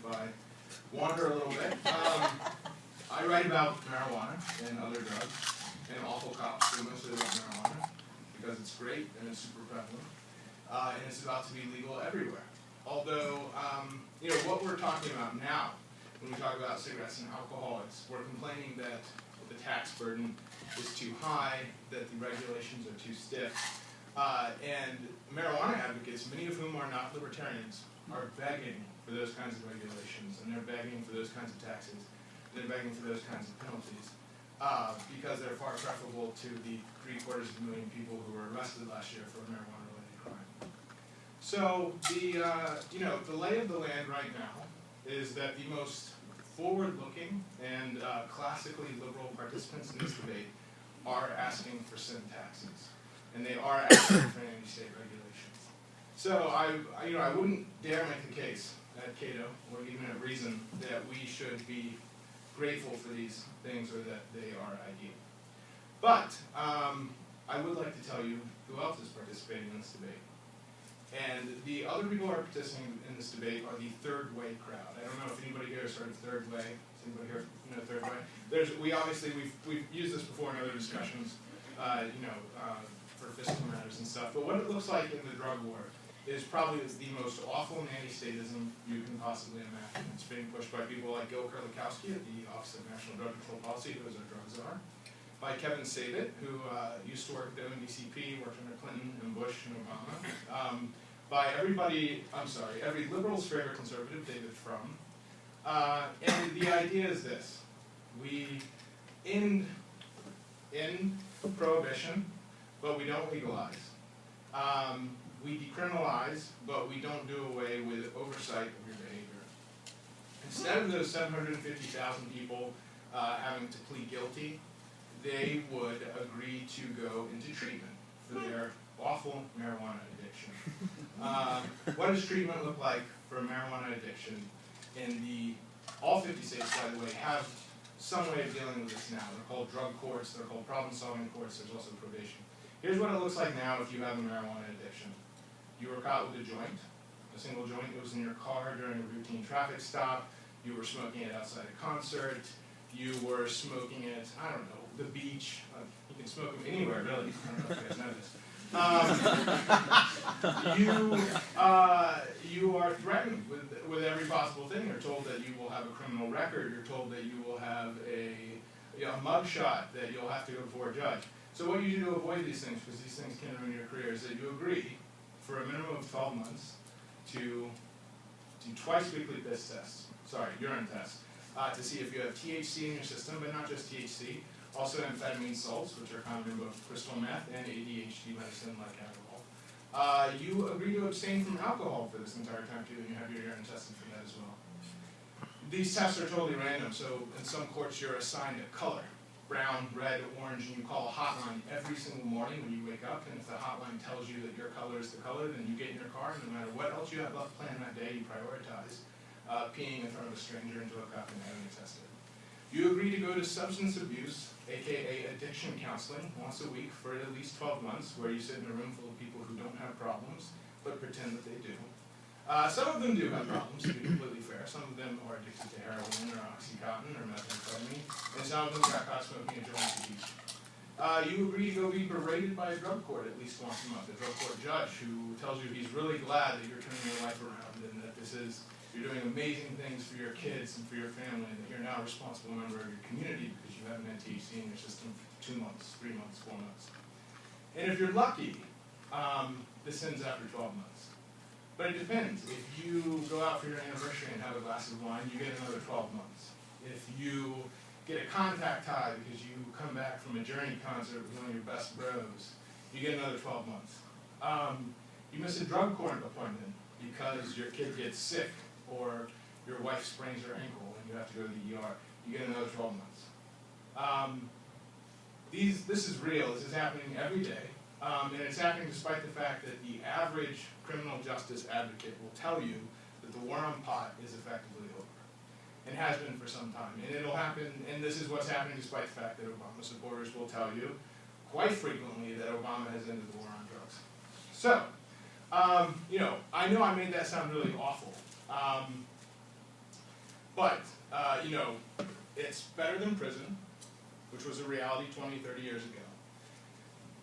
if I wander a little bit. I write about marijuana and other drugs, and awful cops do mostly about marijuana because it's great and it's super prevalent, and it's about to be legal everywhere. Although, what we're talking about now, when we talk about cigarettes and alcoholics, we're complaining that the tax burden is too high, that the regulations are too stiff, and marijuana advocates, many of whom are not libertarians, are begging for those kinds of regulations, and they're begging for those kinds of taxes, and they're begging for those kinds of penalties, because they're far preferable to the 750,000 people who were arrested last year for a marijuana-related crime. So the lay of the land right now is that the most forward-looking and classically liberal participants in this debate are asking for sin taxes, and they are asking for anti-state regulations. So I wouldn't dare make the case at Cato, or even at Reason, that we should be grateful for these things or that they are ideal. But I would like to tell you who else is participating in this debate. And the other people who are participating in this debate are the third way crowd. I don't know if anybody here has heard of third way. Does anybody here know third way? We've used this before in other discussions, for fiscal matters and stuff. But what it looks like in the drug war is probably the most awful anti-statism you can possibly imagine. It's being pushed by people like Gil Kerlikowske at the Office of National Drug Control Policy, who is our drug czar, by Kevin Sabet, who used to work at the NDCP, worked under Clinton and Bush and Obama, by every liberal's favorite conservative, David Frum. And the idea is this: we end prohibition, but we don't legalize. We decriminalize, but we don't do away with oversight of your behavior. Instead of those 750,000 people having to plead guilty, they would agree to go into treatment for their awful marijuana addiction. What does treatment look like for marijuana addiction? All 50 states, by the way, have some way of dealing with this now. They're called drug courts, they're called problem-solving courts, there's also probation. Here's what it looks like now if you have a marijuana addiction. You were caught with a single joint that was in your car during a routine traffic stop, you were smoking it outside a concert, you were smoking it, I don't know, the beach. You can smoke them anywhere, really. I don't know if you guys know this. You are threatened with every possible thing. You're told that you will have a criminal record. You're told that you will have a mugshot, that you'll have to go before a judge. So what you do to avoid these things, because these things can ruin your career, is that you agree for a minimum of 12 months to do twice weekly urine tests, to see if you have THC in your system, but not just THC, also amphetamine salts, which are common in both crystal meth and ADHD medicine like Adderall. You agree to abstain from alcohol for this entire time too, and you have your urine tested for that as well. These tests are totally random, so in some courts you're assigned a color. Brown, red, orange, and you call a hotline every single morning when you wake up, and if the hotline tells you that your color is the color, then you get in your car, and no matter what else you have left planned that day, you prioritize peeing in front of a stranger into a cup and having it tested. You agree to go to substance abuse, aka addiction counseling, once a week for at least 12 months, where you sit in a room full of people who don't have problems, but pretend that they do. Some of them do have problems, to be completely fair. Some of them are addicted to heroin or Oxycontin or methamphetamine, and some of them got caught smoking a joint at the beach. You agree to go be berated by a drug court at least once a month, a drug court judge who tells you he's really glad that you're turning your life around and that you're doing amazing things for your kids and for your family, and that you're now a responsible member of your community because you haven't had THC in your system for 2 months, 3 months, 4 months. And if you're lucky, this ends after 12 months. But it depends. If you go out for your anniversary and have a glass of wine, you get another 12 months. If you get a contact high because you come back from a Journey concert with one of your best bros, you get another 12 months. You miss a drug court appointment because your kid gets sick or your wife sprains her ankle and you have to go to the ER, you get another 12 months. This is real. This is happening every day. And it's happening despite the fact that the average criminal justice advocate will tell you that the war on pot is effectively over. It has been for some time. And it'll happen, and this is what's happening despite the fact that Obama supporters will tell you quite frequently that Obama has ended the war on drugs. So, I know I made that sound really awful. But, you know, it's better than prison, which was a reality 20, 30 years ago.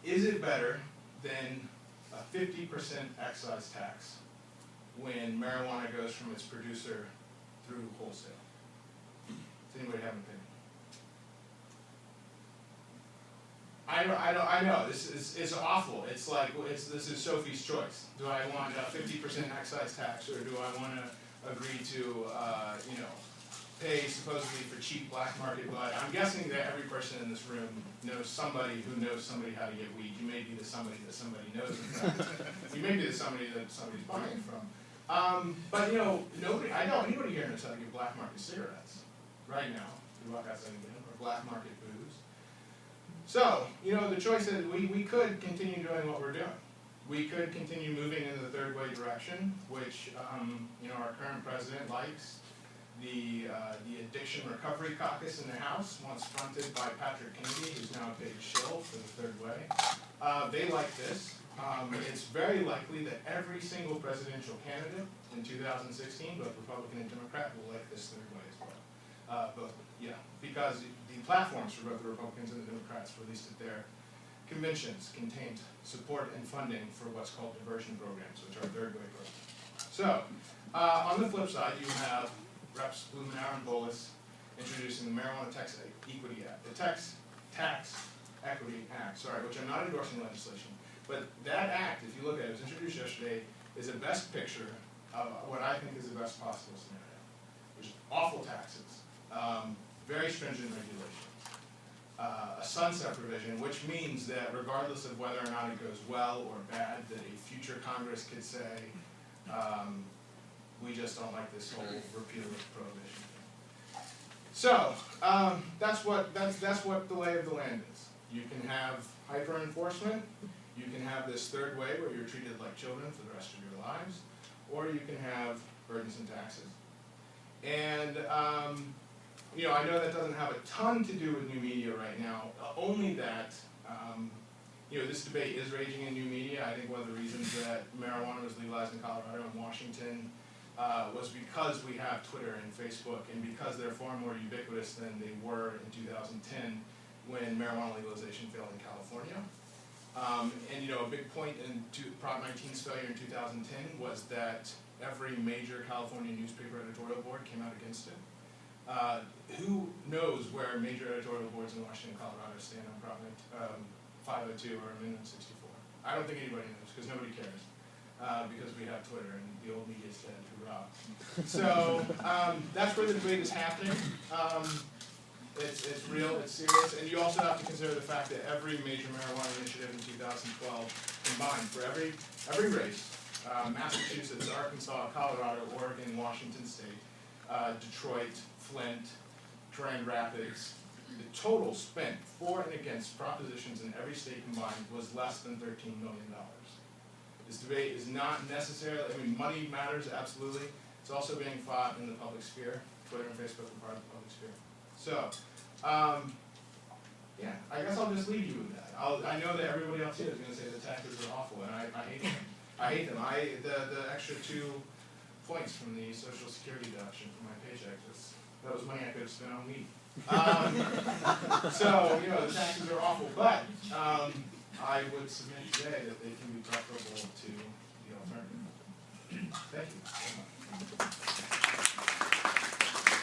Is it better than a 50% excise tax when marijuana goes from its producer through wholesale? Does anybody have an opinion? I know, it's awful. It's like, this is Sophie's choice. Do I want a 50% excise tax, or do I want to agree to, you know, pay supposedly for cheap black market bud? I'm guessing that every person in this room knows somebody who knows somebody how to get weed. You may be the somebody that somebody knows, in fact. You may be the somebody that somebody's buying from. But, you know, I know anybody here knows how to get black market cigarettes right now. You walk outside and get them, or black market booze. So, you know, the choice is we could continue doing what we're doing. We could continue moving in the third way direction, which, you know, our current president likes. The Addiction Recovery Caucus in the House, once fronted by Patrick Kennedy, who's now a big shill for the third way. They like this. It's very likely that every single presidential candidate in 2016, both Republican and Democrat, will like this third way as well. Because the platforms for both the Republicans and the Democrats, released at their conventions, contained support and funding for what's called diversion programs, which are third way programs. So, on the flip side, you have Reps. Blumenauer and Bolus introducing the Marijuana Tax Equity Act, the Tax Equity Act, which I'm not endorsing legislation, but that act, if you look at it, was introduced yesterday, is a best picture of what I think is the best possible scenario, which is awful taxes, very stringent regulation, a sunset provision, which means that regardless of whether or not it goes well or bad, that a future Congress could say, we just don't like this whole repeal of prohibition thing. So that's what the lay of the land is. You can have hyper enforcement. You can have this third way where you're treated like children for the rest of your lives, or you can have burdensome taxes. And you know, I know that doesn't have a ton to do with new media right now. Only that. You know, this debate is raging in new media. I think one of the reasons that marijuana was legalized in Colorado and Washington was because we have Twitter and Facebook, and because they're far more ubiquitous than they were in 2010 when marijuana legalization failed in California. And you know, a big point in Prop 19's failure in 2010 was that every major California newspaper editorial board came out against it. Who knows where major editorial boards in Washington and Colorado stand on Prop 502 or Amendment 64? I don't think anybody knows, because nobody cares. Because we have Twitter and the old media is dead, hoorah. So that's where the debate is happening. It's real, it's serious, and you also have to consider the fact that every major marijuana initiative in 2012 combined for every race, Massachusetts, Arkansas, Colorado, Oregon, Washington State, Detroit, Flint, Grand Rapids, the total spent for and against propositions in every state combined was less than $13 million. This debate is not necessarily, I mean, money matters, absolutely. It's also being fought in the public sphere. Twitter and Facebook are part of the public sphere. So, yeah, I guess I'll just leave you with that. I know that everybody else here is going to say the taxes are awful, and I hate them. I hate them. The extra 2 points from the Social Security deduction from my paycheck, that was money I could have spent on weed. So, you know, the taxes are awful, but I would submit today that they can be preferable to the alternative. Thank you.